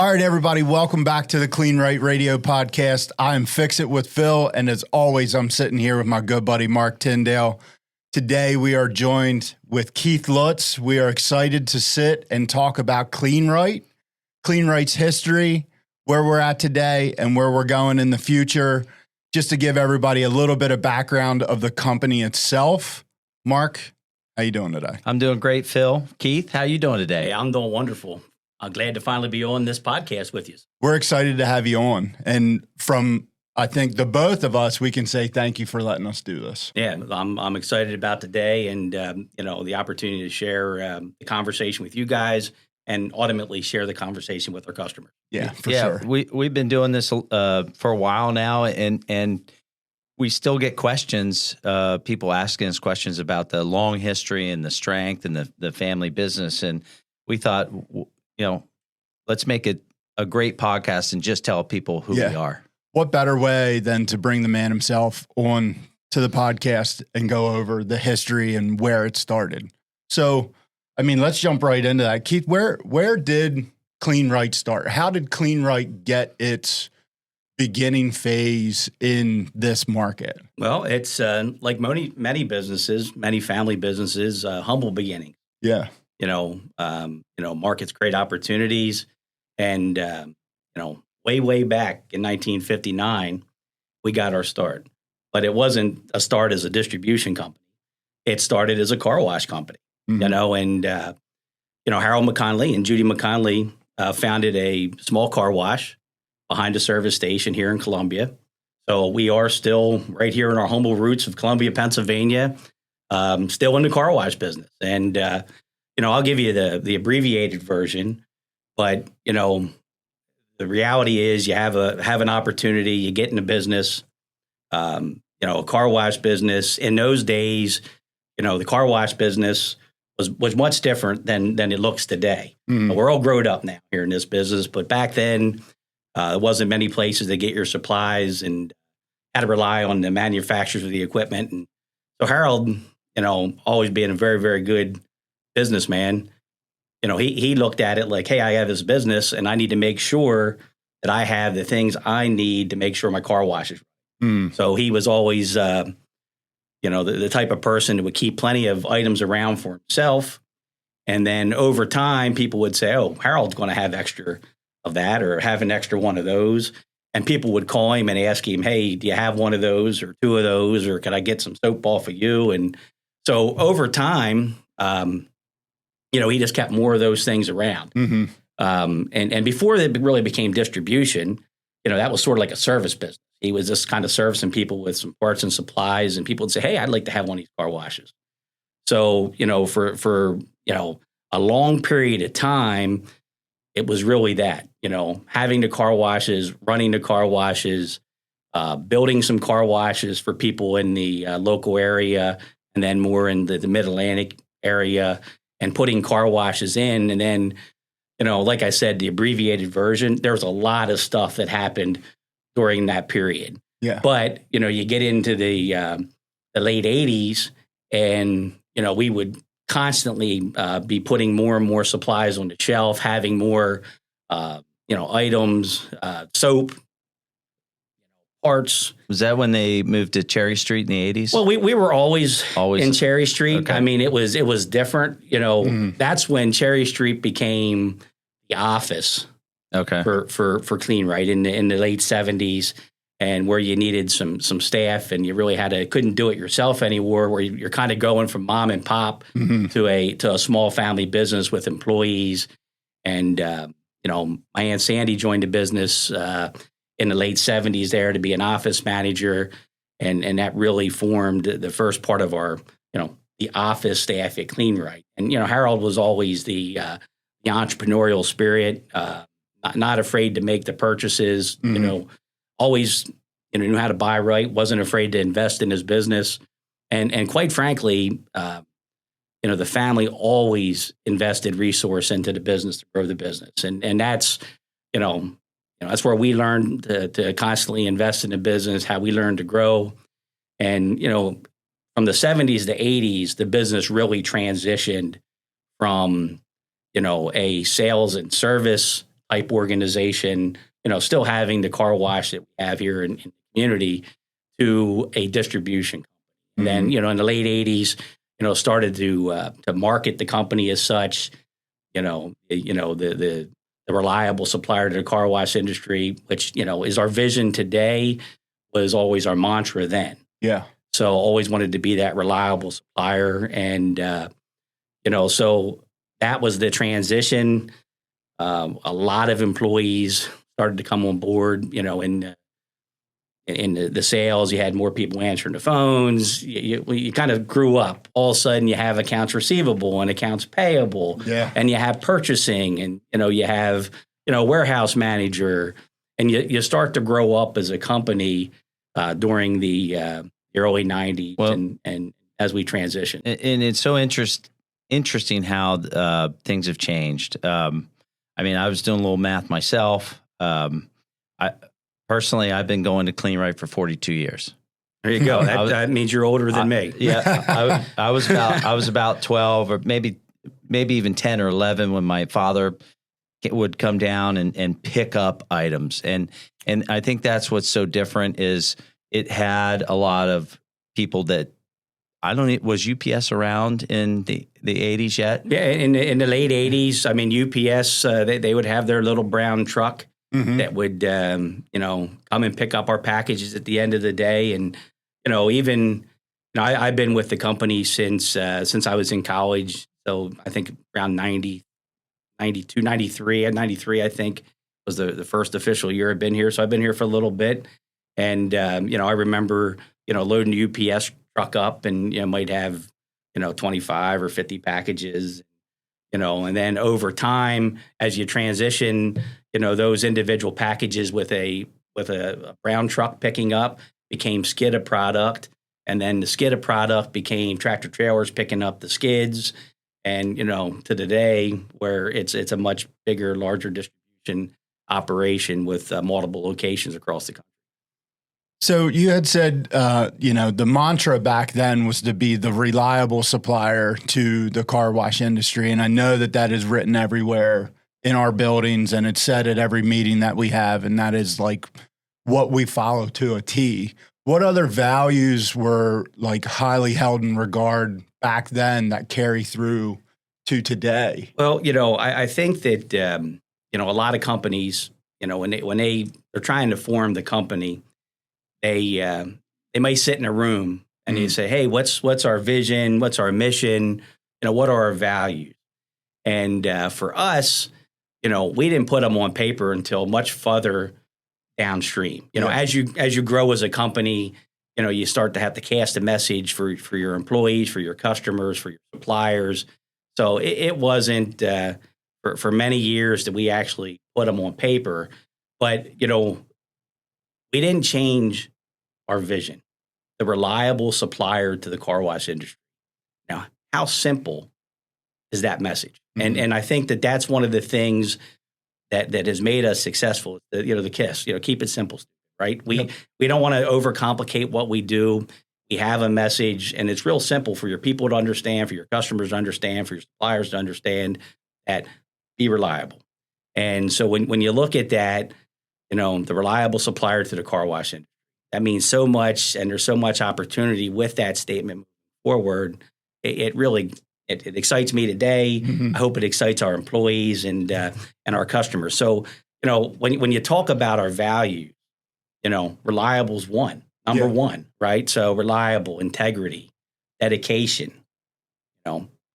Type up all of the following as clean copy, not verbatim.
All right, everybody, welcome back to the Kleen-Rite Radio podcast. I am Fix It with Phil, and as always, I'm sitting here with my good buddy, Marc Tyndale. Today, we are joined with Keth Lutz. We are excited to sit and talk about Kleen-Rite, Kleen-Rite's history, where we're at today, and where we're going in the future. Just to give everybody a little bit of background of the company itself. Marc, how you doing today? I'm doing great, Phil. Keth, how you doing today? Hey, I'm doing wonderful. I'm glad to finally be on this podcast with you. We're excited to have you on. And from, I think, the both of us, we can say thank you for letting us do this. Yeah, I'm excited about today and, the opportunity to share the conversation with you guys and ultimately share the conversation with our customers. Yeah, for sure. We've been doing this for a while now, and we still get questions, people asking us questions about the long history and the strength and the family business. And we thought, let's make it a great podcast and just tell people who we are. What better way than to bring the man himself on to the podcast and go over the history and where it started? So, let's jump right into that. Keth, where did Kleen-Rite start? How did Kleen-Rite get its beginning phase in this market? Well, it's like many businesses, many family businesses, humble beginnings. Yeah. Markets create opportunities. And, way back in 1959, we got our start. But it wasn't a start as a distribution company. It started as a car wash company, Harold Mckonly and Judy Mckonly founded a small car wash behind a service station here in Columbia. So we are still right here in our humble roots of Columbia, Pennsylvania, still in the car wash business. And, I'll give you the abbreviated version, but, the reality is you have an opportunity, you get in the business, a car wash business. In those days, the car wash business was much different than it looks today. Mm-hmm. We're all grown up now here in this business, but back then, there wasn't many places to get your supplies and had to rely on the manufacturers of the equipment. And so Harold, always being a very, very good businessman, he looked at it like, hey, I have this business and I need to make sure that I have the things I need to make sure my car washes. So he was always, the type of person that would keep plenty of items around for himself. And then over time, people would say, oh, Harold's going to have extra of that or have an extra one of those. And people would call him and ask him, hey, do you have one of those or two of those, or can I get some soap off of you? And so over time, he just kept more of those things around. Mm-hmm. And before it really became distribution, that was sort of like a service business. He was just kind of servicing people with some parts and supplies, and people would say, hey, I'd like to have one of these car washes. So, for a long period of time, it was really that, having the car washes, running the car washes, building some car washes for people in the local area, and then more in the Mid-Atlantic area, and putting car washes in. And then, like I said, the abbreviated version, there was a lot of stuff that happened during that period. Yeah. But, you get into the late 80s and, we would constantly be putting more and more supplies on the shelf, having more, items, soap, parts. Was that when they moved to Cherry Street in the 80s? Well, we were always in Cherry Street. Okay. It was different. That's when Cherry Street became the office. Okay. For Kleen-Rite in the late 70s, and where you needed some staff, and you really couldn't do it yourself anymore. Where you're kind of going from mom and pop to a small family business with employees. And my Aunt Sandy joined the business in the late 70s there to be an office manager, and that really formed the first part of our the office staff at Kleen-Rite. And Harold was always the entrepreneurial spirit. Not afraid to make the purchases, always, knew how to buy right, wasn't afraid to invest in his business. And quite frankly, the family always invested resource into the business to grow the business. And that's, that's where we learned to constantly invest in the business, how we learned to grow. And, from the 70s to 80s, the business really transitioned from, a sales and service type organization, still having the car wash that we have here in the community, to a distribution company. And then, in the late 80s, started to market the company as such, the reliable supplier to the car wash industry, which, is our vision today, was always our mantra then. Yeah. So always wanted to be that reliable supplier. And, so that was the transition. A lot of employees started to come on board, in the sales. You had more people answering the phones. You kind of grew up. All of a sudden, you have accounts receivable and accounts payable, and you have purchasing, and you have warehouse manager, and you start to grow up as a company during the early 90s, and as we transition. And it's so interesting how things have changed. I was doing a little math myself. Personally, I've been going to Kleen-Rite for 42 years. There you go. That means you're older than me. Yeah, I was about 12 or maybe even 10 or 11 when my father would come down and pick up items. And I think that's what's so different is it had a lot of people that was UPS around in the 80s yet? Yeah, in the late 80s. UPS, they would have their little brown truck. That would, come and pick up our packages at the end of the day. And, I've been with the company since I was in college. So I think around 92, 93, I think was the first official year I've been here. So I've been here for a little bit. And, I remember, loading the UPS truck up and, might have, 25 or 50 packages, and then over time, as you transition, those individual packages with a brown truck picking up became skid of product. And then the skid of product became tractor trailers picking up the skids. And, to today where it's a much bigger, larger distribution operation with multiple locations across the country. So you had said, the mantra back then was to be the reliable supplier to the car wash industry. And I know that is written everywhere in our buildings, and it's said at every meeting that we have, and that is like what we follow to a T. What other values were like highly held in regard back then that carry through to today? Well, I think that, a lot of companies, when they're trying to form the company, they may sit in a room and you say, hey, what's our vision? What's our mission? What are our values? And for us, we didn't put them on paper until much further downstream. As you grow as a company, you start to have to cast a message for your employees, for your customers, for your suppliers. So it wasn't for many years that we actually put them on paper. But, we didn't change our vision, the reliable supplier to the car wash industry. Now, how simple is that message? And I think that's one of the things that has made us successful. The KISS, keep it simple, right? We don't want to overcomplicate what we do. We have a message, and it's real simple for your people to understand, for your customers to understand, for your suppliers to understand that be reliable. And so when you look at that, the reliable supplier to the car wash industry, that means so much, and there's so much opportunity with that statement moving forward. It really excites me today. I hope it excites our employees and our customers. So, when you talk about our values, reliable is number one, right? So reliable, integrity, dedication,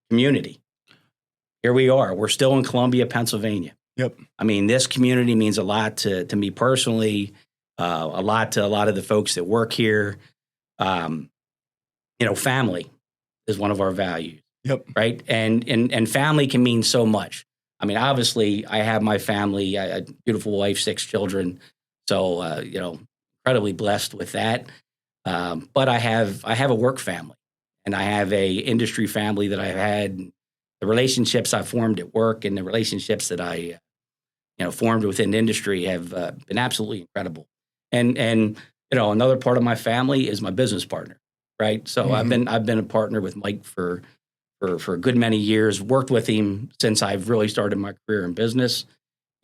community. Here we are. We're still in Columbia, Pennsylvania. Yep. This community means a lot to me personally, a lot to a lot of the folks that work here. Family is one of our values. Yep. Right. And family can mean so much. Obviously, I have my family, a beautiful wife, 6 children. So, incredibly blessed with that. But I have a work family, and I have a industry family that I've had. The relationships I formed at work and the relationships that I formed within industry have been absolutely incredible. And another part of my family is my business partner, right? So I've been a partner with Mike for a good many years, worked with him since I've really started my career in business.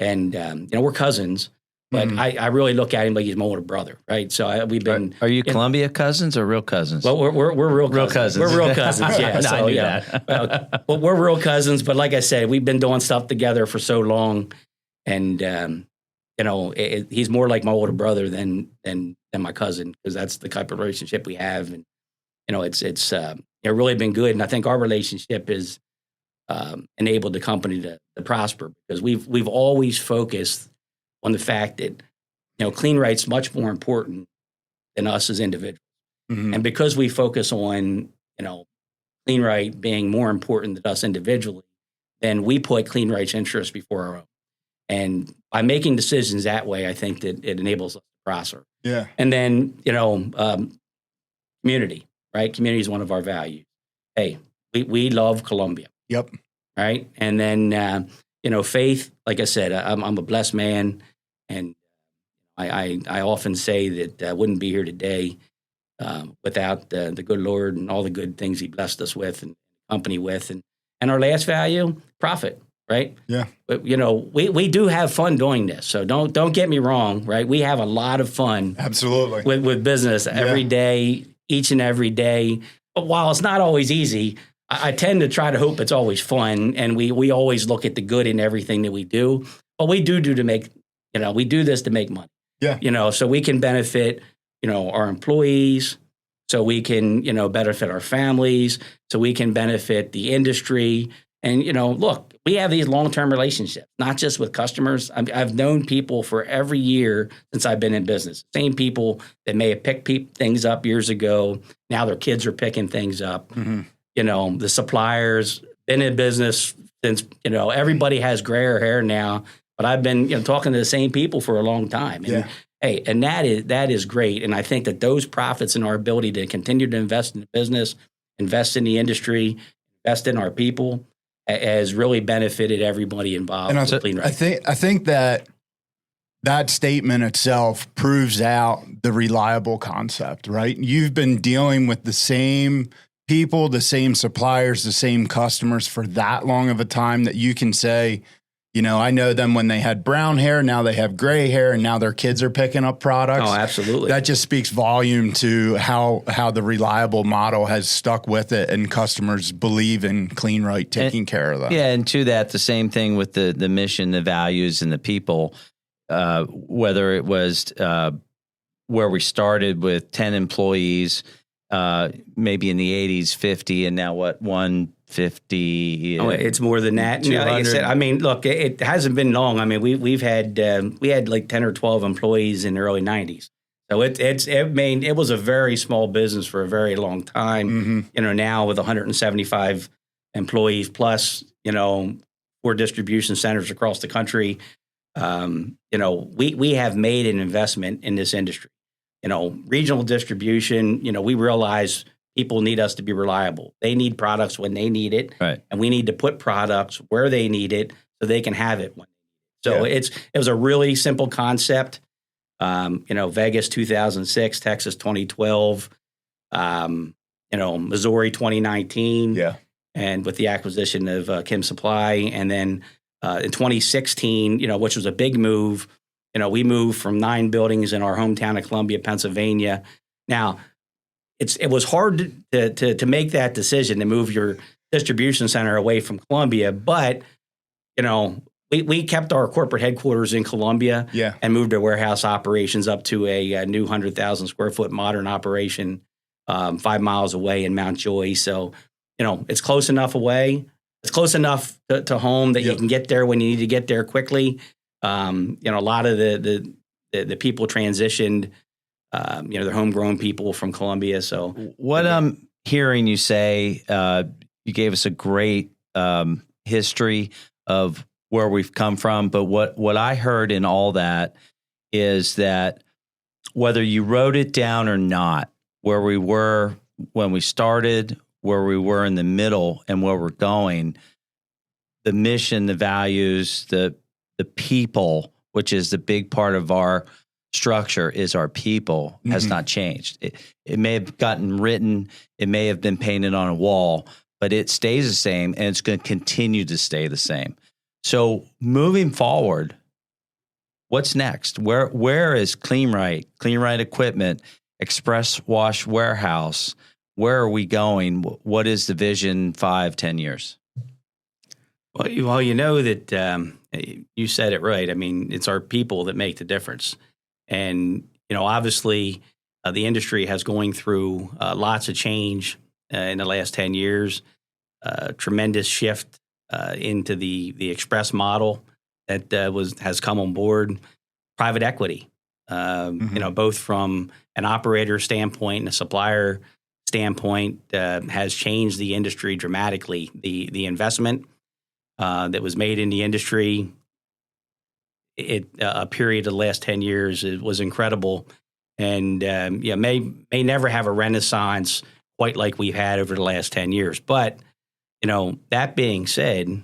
and we're cousins. But I really look at him like he's my older brother, right? So we've been. Are you Columbia cousins or real cousins? Well, we're real cousins. We're real cousins, yeah. No, So, I knew that. Well, we're real cousins, but like I said, we've been doing stuff together for so long, and he's more like my older brother than my cousin, because that's the type of relationship we have, and it's really been good, and I think our relationship has enabled the company to prosper, because we've always focused on the fact that, Kleen-Rite's much more important than us as individuals. Mm-hmm. And because we focus on, Kleen-Rite being more important than us individually, then we put Kleen-Rite's interests before our own. And by making decisions that way, I think that it enables us to prosper. Yeah. And then, community, right? Community is one of our values. Hey, we love Columbia. Yep. Right. And then, faith, like I said, I'm a blessed man. And I often say that I wouldn't be here today without the good Lord and all the good things he blessed us with and company with. And our last value, profit, right? Yeah. But, we do have fun doing this. So don't get me wrong, right? We have a lot of fun. Absolutely. With business every day, each and every day. But while it's not always easy, I tend to try to hope it's always fun. And we always look at the good in everything that we do. But we do to make, we do this to make money. Yeah. So we can benefit, our employees, so we can, benefit our families, so we can benefit the industry. And, look, we have these long-term relationships, not just with customers. I've known people for every year since I've been in business. Same people that may have picked things up years ago. Now their kids are picking things up. Mm-hmm. The suppliers, been in business since, everybody has grayer hair now. But I've been talking to the same people for a long time. And, hey, and that is great. And I think that those profits and our ability to continue to invest in the business, invest in the industry, invest in our people has really benefited everybody involved. And I think that statement itself proves out the reliable concept, right? You've been dealing with the same people, the same suppliers, the same customers for that long of a time that you can say, I know them when they had brown hair, now they have gray hair, and now their kids are picking up products. Oh, absolutely. That just speaks volume to how the reliable model has stuck with it, and customers believe in Kleen-Rite taking care of them. Yeah, and to that, the same thing with the mission, the values, and the people, whether it was where we started with 10 employees, maybe in the 80s, 50, and now 150. It's more than that. Like I said, look, it hasn't been long. We had like 10 or 12 employees in the early 90s. So it was a very small business for a very long time. Mm-hmm. Now with 175 employees plus, 4 distribution centers across the country, we have made an investment in this industry. Regional distribution, we realize people need us to be reliable. They need products when they need it. Right. And we need to put products where they need it so they can have it when they need it. So it was a really simple concept. Vegas 2006, Texas 2012, Missouri 2019. Yeah. And with the acquisition of Kim Supply. And then in 2016, which was a big move, we moved from 9 buildings in our hometown of Columbia, Pennsylvania. Now, it was hard to make that decision to move your distribution center away from Columbia, but we kept our corporate headquarters in Columbia and moved our warehouse operations up to a new 100,000 square foot modern operation 5 miles away in Mount Joy. So, it's close enough away. It's close enough to home that you can get there when you need to get there quickly. A lot of the people transitioned. They're homegrown people from Columbia. So what I'm hearing you say, you gave us a great history of where we've come from. But what I heard in all that is that whether you wrote it down or not, where we were when we started, where we were in the middle, and where we're going, the mission, the values, the people, which is the big part of our structure, is our people, has not changed. It may have gotten written, it may have been painted on a wall, but it stays the same, and it's going to continue to stay the same. So moving forward, what's next? Where is Kleen-Rite equipment, Express Wash Warehouse? Where are we going? What is the vision 5-10 years? Well, you know that you said it right. I mean, it's our people that make the difference. And, obviously the industry has going through lots of change in the last 10 years, tremendous shift into the express model that has come on board, private equity, both from an operator standpoint and a supplier standpoint has changed the industry dramatically. The investment that was made in the industry, a period of the last 10 years, it was incredible, and may never have a renaissance quite like we've had over the last 10 years. But that being said,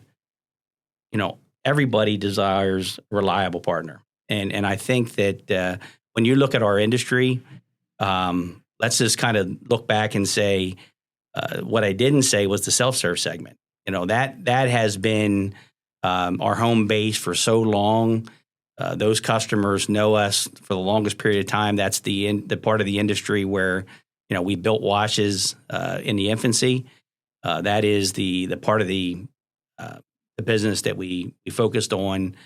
everybody desires a reliable partner, and I think that when you look at our industry, let's just kind of look back and say what I didn't say was the self-serve segment. That has been our home base for so long. Those customers know us for the longest period of time. That's the part of the industry where we built washes in the infancy. That is the part of the business that we focused on,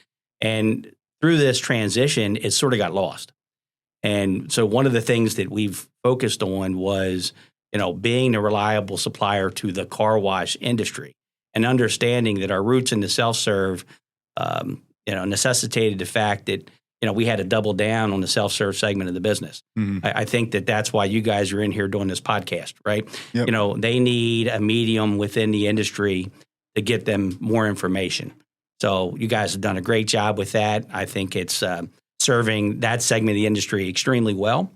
and through this transition, it sort of got lost. And so one of the things that we've focused on was being a reliable supplier to the car wash industry, and understanding that our roots in the self-serve, necessitated the fact that, we had to double down on the self-serve segment of the business. Mm-hmm. I think that that's why you guys are in here doing this podcast, right? Yep. They need a medium within the industry to get them more information. So you guys have done a great job with that. I think it's serving that segment of the industry extremely well.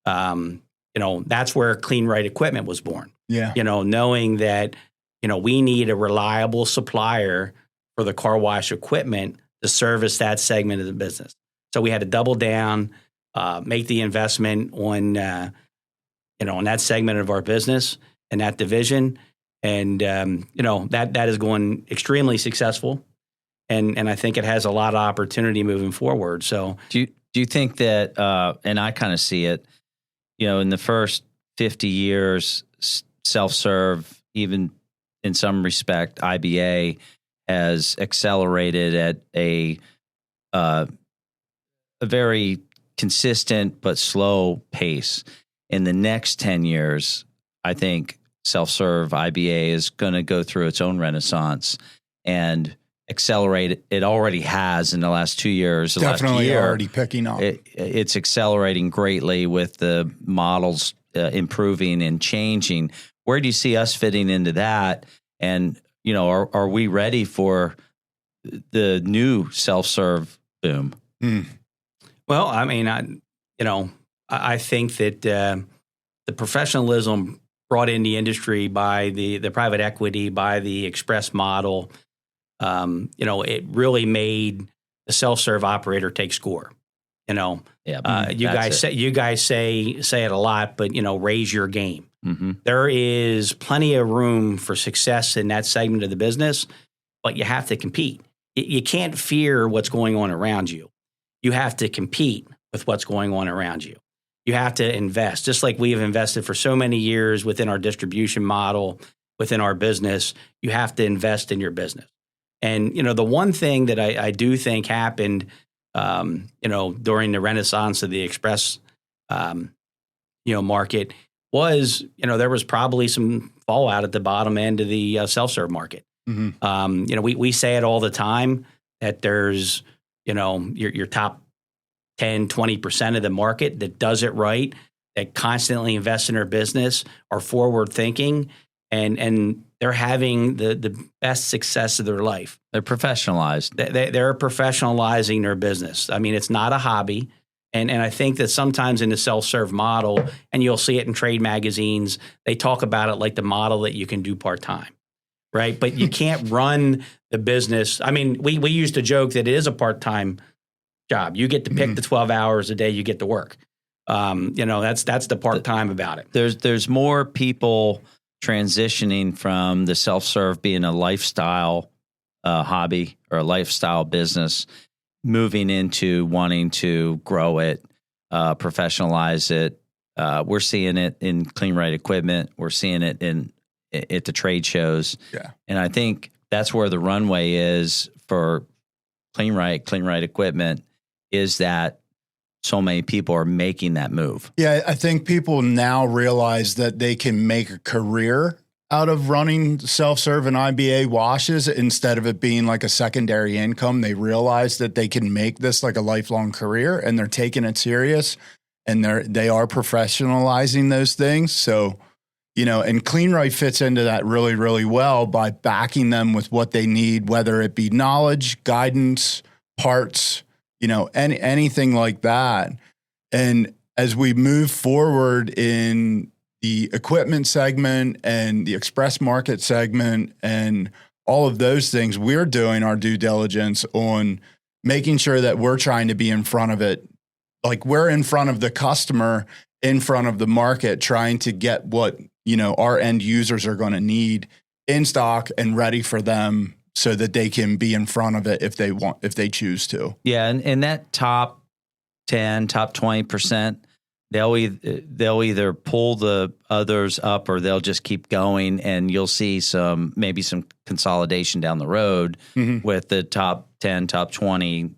That's where Kleen-Rite equipment was born. Yeah. Knowing that, we need a reliable supplier for the car wash equipment to service that segment of the business. So we had to double down, make the investment on, on that segment of our business and that division. And, that is going extremely successful. And I think it has a lot of opportunity moving forward. So do you think that, and I kind of see it, in the first 50 years, self-serve, even in some respect, IBA has accelerated at a very consistent but slow pace. In the next 10 years, I think self-serve IBA is going to go through its own renaissance and accelerate. It already has in the last 2 years. Definitely last year, already picking up. It's accelerating greatly with the models improving and changing. Where do you see us fitting into that? And, are we ready for the new self-serve boom? Well, I mean, I think that the professionalism brought in the industry by the private equity, by the express model, it really made the self-serve operator take score. You guys say it a lot, but raise your game. Mm-hmm. There is plenty of room for success in that segment of the business, but you have to compete. You can't fear what's going on around you. You have to compete with what's going on around you. You have to invest, just like we have invested for so many years within our distribution model, within our business. You have to invest in your business. And, the one thing that I do think happened, during the renaissance of the express, market was, there was probably some fallout at the bottom end of the self-serve market. Mm-hmm. We say it all the time that there's, your top 10, 20% of the market that does it right, that constantly invest in their business, are forward thinking, and they're having the best success of their life. They're professionalized. They're professionalizing their business. I mean, it's not a hobby. And I think that sometimes in the self-serve model, and you'll see it in trade magazines, they talk about it like the model that you can do part-time, right? But you can't run the business. I mean, we used to joke that it is a part-time job. You get to pick the 12 hours a day you get to work. That's the part-time about it. There's more people transitioning from the self-serve being a lifestyle hobby or a lifestyle business moving into wanting to grow it, professionalize it. We're seeing it in Kleen-Rite equipment. We're seeing it at the trade shows. Yeah. And I think that's where the runway is for Kleen-Rite equipment, is that so many people are making that move. Yeah, I think people now realize that they can make a career out of running self-serve and IBA washes instead of it being like a secondary income. They realize that they can make this like a lifelong career, and they're taking it serious, and they are professionalizing those things. So, and Kleen-Rite fits into that really, really well by backing them with what they need, whether it be knowledge, guidance, parts, anything like that. And as we move forward in the equipment segment and the express market segment and all of those things, we're doing our due diligence on making sure that we're trying to be in front of it. Like, we're in front of the customer, in front of the market, trying to get what, our end users are going to need in stock and ready for them so that they can be in front of it if they choose to. Yeah. And that top 10, top 20%, they'll either pull the others up or they'll just keep going, and you'll see maybe some consolidation down the road with the top 10, top 20.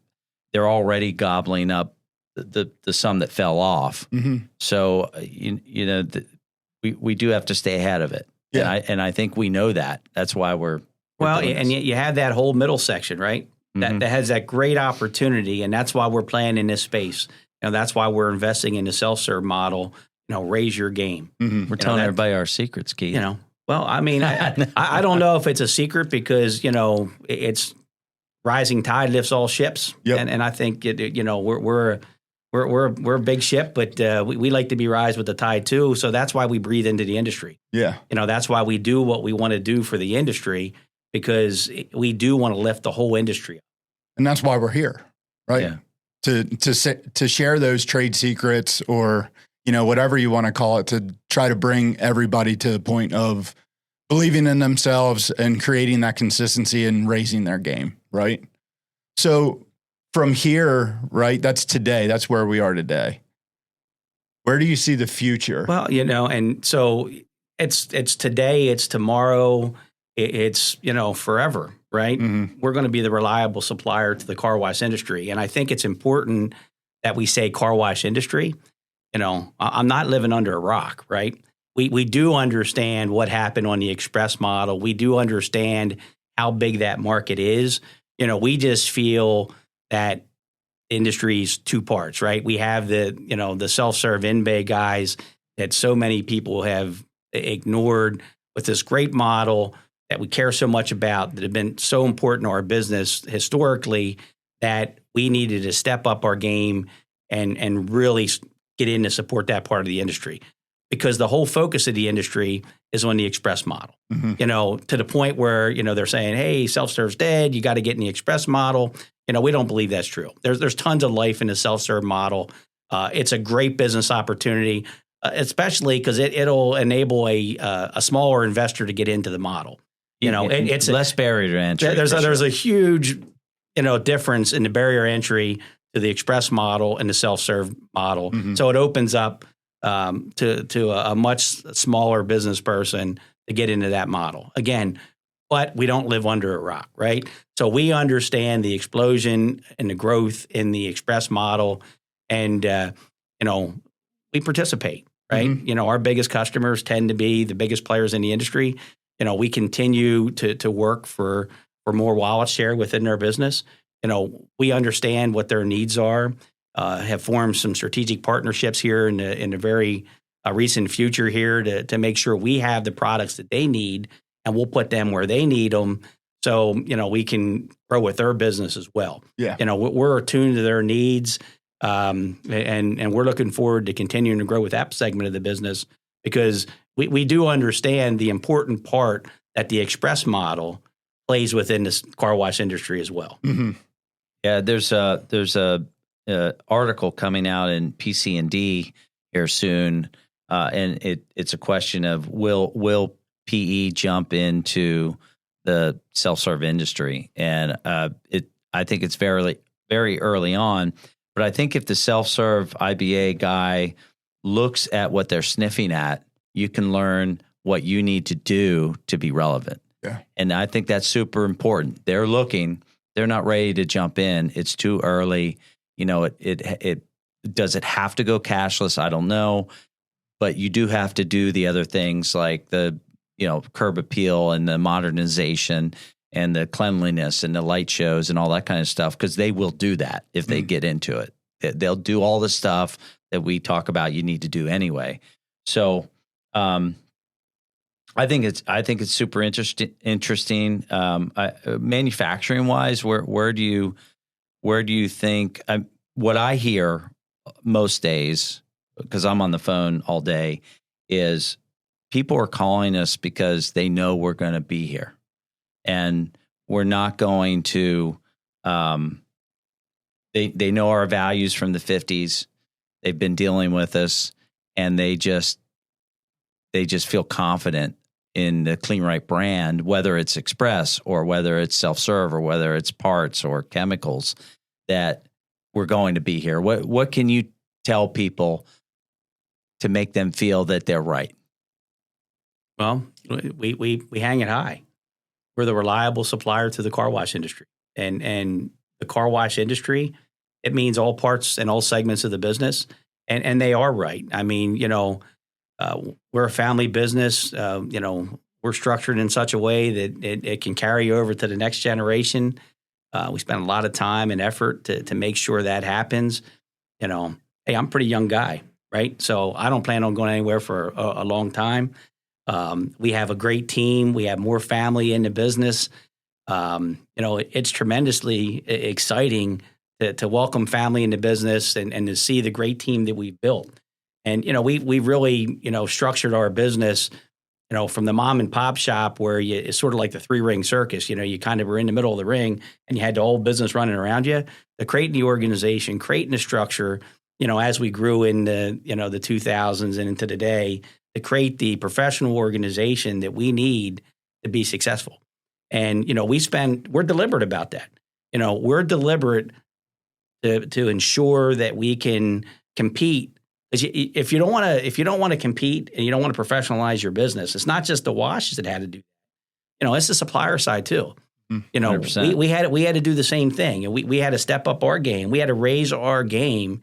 They're already gobbling up the sum that fell off. So, we do have to stay ahead of it. Yeah. And I think we know that. That's why we're and you have that whole middle section, right? That has that great opportunity, and that's why we're playing in this space. That's why we're investing in the self-serve model. Raise your game. We're telling everybody our secrets, Keith. Well, I mean, I don't know if it's a secret, because it's rising tide lifts all ships, and I think we're a big ship, but we like to be rise with the tide too. So that's why we breathe into the industry. Yeah, that's why we do what we want to do for the industry, because we do want to lift the whole industry up. And that's why we're here, right? Yeah. To share those trade secrets, or whatever you want to call it, to try to bring everybody to the point of believing in themselves and creating that consistency and raising their game, right? So from here, right, that's today. That's where we are today. Where do you see the future? Well, and so it's today, it's tomorrow, it's forever. Right? We're going to be the reliable supplier to the car wash industry. And I think it's important that we say car wash industry. I'm not living under a rock, right? We do understand what happened on the express model. We do understand how big that market is. We just feel that industry's two parts, right? We have the self-serve in-bay guys that so many people have ignored with this great model that we care so much about, that have been so important to our business historically, that we needed to step up our game and really get in to support that part of the industry. Because the whole focus of the industry is on the express model, to the point where, they're saying, hey, self-serve's dead, you got to get in the express model. We don't believe that's true. There's tons of life in the self-serve model. It's a great business opportunity, especially because it'll enable a smaller investor to get into the model. It's less barrier to entry. There's a huge, difference in the barrier entry to the express model and the self-serve model. So it opens up to a much smaller business person to get into that model. Again, but we don't live under a rock, right? So we understand the explosion and the growth in the express model, and we participate, right? Our biggest customers tend to be the biggest players in the industry. We continue to work for more wallet share within their business. We understand what their needs are, have formed some strategic partnerships here in the very recent future here to make sure we have the products that they need, and we'll put them where they need them. So, we can grow with their business as well. Yeah. We're attuned to their needs, and we're looking forward to continuing to grow with that segment of the business, because we do understand the important part that the express model plays within this car wash industry as well. Yeah, there's a article coming out in PC&D here soon, and it's a question of will PE jump into the self-serve industry, and I think it's very very early on. But I think if the self-serve IBA guy looks at what they're sniffing at, you can learn what you need to do to be relevant. Yeah. And I think that's super important. They're looking, they're not ready to jump in. It's too early. You know, it does it have to go cashless? I don't know. But you do have to do the other things like the, curb appeal and the modernization and the cleanliness and the light shows and all that kind of stuff, because they will do that if they get into it. They'll do all the stuff that we talk about you need to do anyway. So I think it's super interesting. Manufacturing wise, where do you think? What I hear most days, because I'm on the phone all day, is people are calling us because they know we're going to be here, and we're not going to. They know our values from the 50s. They've been dealing with us, and they just feel confident in the Kleen-Rite brand, whether it's express or whether it's self-serve or whether it's parts or chemicals, that we're going to be here. What can you tell people to make them feel that they're right? Well, we hang it high. We're the reliable supplier to the car wash industry, and the car wash industry, it means all parts and all segments of the business, and they are right. I mean, we're a family business. We're structured in such a way that it can carry over to the next generation. We spend a lot of time and effort to make sure that happens. Hey, I'm a pretty young guy, right? So I don't plan on going anywhere for a long time. We have a great team. We have more family in the business. It's tremendously exciting to welcome family into business and to see the great team that we've built. And, we really, structured our business, from the mom and pop shop where it's sort of like the 3-ring circus. You kind of were in the middle of the ring and you had the whole business running around you. To creating the organization, creating the structure, as we grew in the 2000s and into today, to create the professional organization that we need to be successful. And, we're deliberate about that. We're deliberate to ensure that we can compete. Because if you don't want to compete and you don't want to professionalize your business, it's not just the washes that had to do that. It's the supplier side too. 100%. We had to do the same thing, and we had to step up our game. We had to raise our game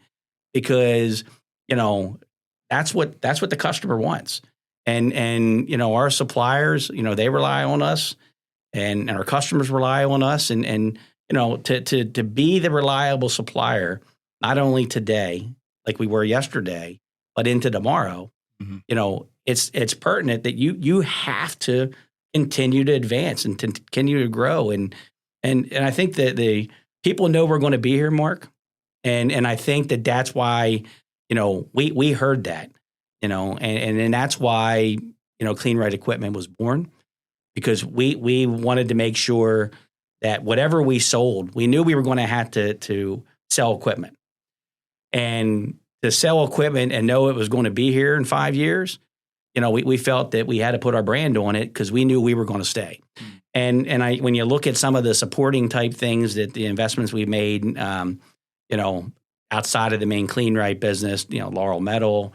because that's what the customer wants. And our suppliers, they rely on us, and our customers rely on us, and to be the reliable supplier, not only today, like we were yesterday, but into tomorrow. It's pertinent that you have to continue to advance and to continue to grow. And I think that the people know we're going to be here, Mark. And I think that's why, we heard that, and that's why, Kleen-Rite equipment was born, because we wanted to make sure that whatever we sold, we knew we were going to have to sell equipment. And to sell equipment and know it was going to be here in 5 years, we felt that we had to put our brand on it because we knew we were going to stay. And when you look at some of the supporting type things that the investments we've made, outside of the main Kleen-Rite business, Laurel Metal,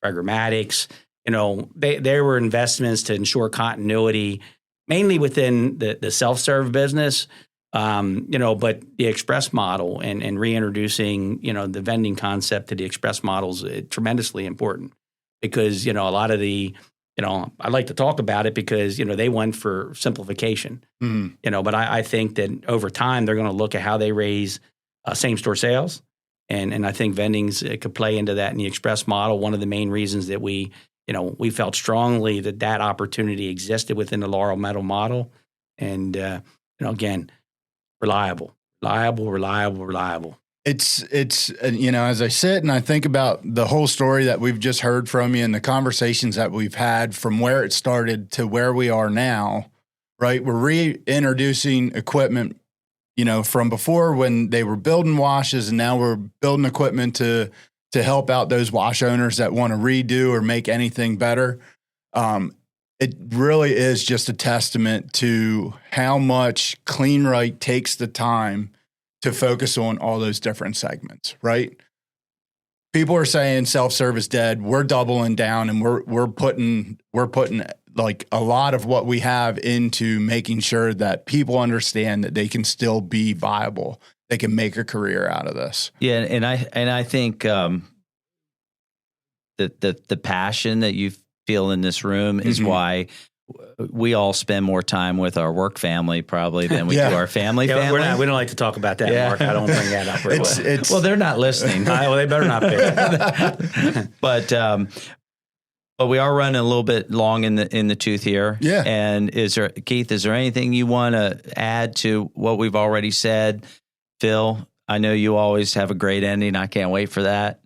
Programmatics, they were investments to ensure continuity, mainly within the self-serve business. But the express model and reintroducing, the vending concept to the express models is tremendously important because, a lot of the, I like to talk about it because, they went for simplification, but I think that over time they're going to look at how they raise same store sales. And I think vendings could play into that in the express model. One of the main reasons that we felt strongly that opportunity existed within the Laurel Metal model. And, again, reliable. It's as I sit and I think about the whole story that we've just heard from you and the conversations that we've had from where it started to where we are now, right? We're reintroducing equipment, from before when they were building washes, and now we're building equipment to help out those wash owners that want to redo or make anything better. It really is just a testament to how much Kleen-Rite takes the time to focus on all those different segments, right? People are saying self-serve is dead. We're doubling down, and we're putting like a lot of what we have into making sure that people understand that they can still be viable. They can make a career out of this. Yeah, and I think the passion that you feel in this room is why we all spend more time with our work family probably than we do our family. We don't like to talk about that, Mark. I don't bring that up. Well, they're not listening. Well, they better not be. But we are running a little bit long in the tooth here. Yeah. And Keith, is there anything you want to add to what we've already said? Phil, I know you always have a great ending. I can't wait for that.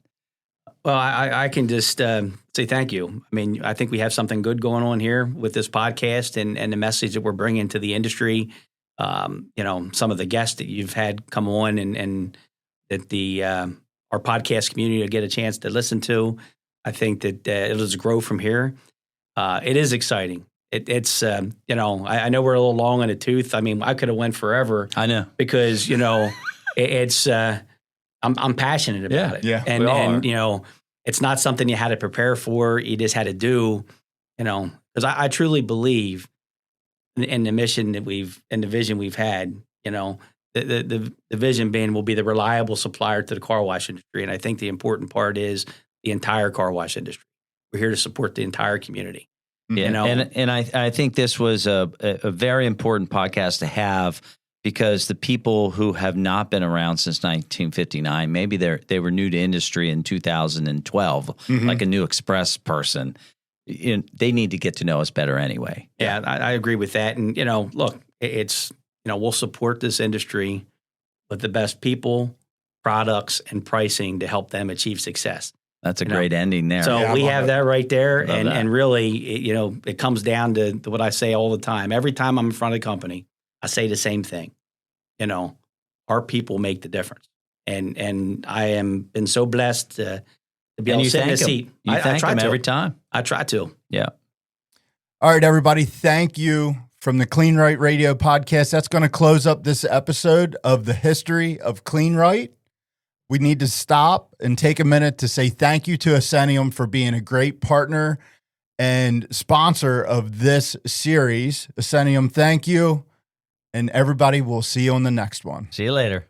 Well, I can just say thank you. I mean, I think we have something good going on here with this podcast and the message that we're bringing to the industry. Some of the guests that you've had come on and that our podcast community will get a chance to listen to. I think that it'll just grow from here. It is exciting. It's I know we're a little long in the tooth. I mean, I could have went forever. I know because it's. I'm passionate about it. Yeah, and it's not something you had to prepare for. You just had to do, because I truly believe in the mission that and the vision we've had, the vision being we'll be the reliable supplier to the car wash industry. And I think the important part is the entire car wash industry. We're here to support the entire community. Yeah. And I think this was a very important podcast to have, because the people who have not been around since 1959, maybe they were new to industry in 2012, like a new express person. They need to get to know us better anyway. Yeah, I agree with that. And, look, it's, we'll support this industry with the best people, products, and pricing to help them achieve success. That's a great ending there. So we have that right there. And really, it comes down to what I say all the time. Every time I'm in front of a company, I say the same thing. Our people make the difference. And I am been so blessed to be able to sit in the seat. You thank them every time. I try to. Yeah. All right, everybody. Thank you from the Kleen-Rite Radio podcast. That's going to close up this episode of the history of Kleen-Rite. We need to stop and take a minute to say thank you to Ascenium for being a great partner and sponsor of this series. Ascenium, thank you. And everybody, we'll see you on the next one. See you later.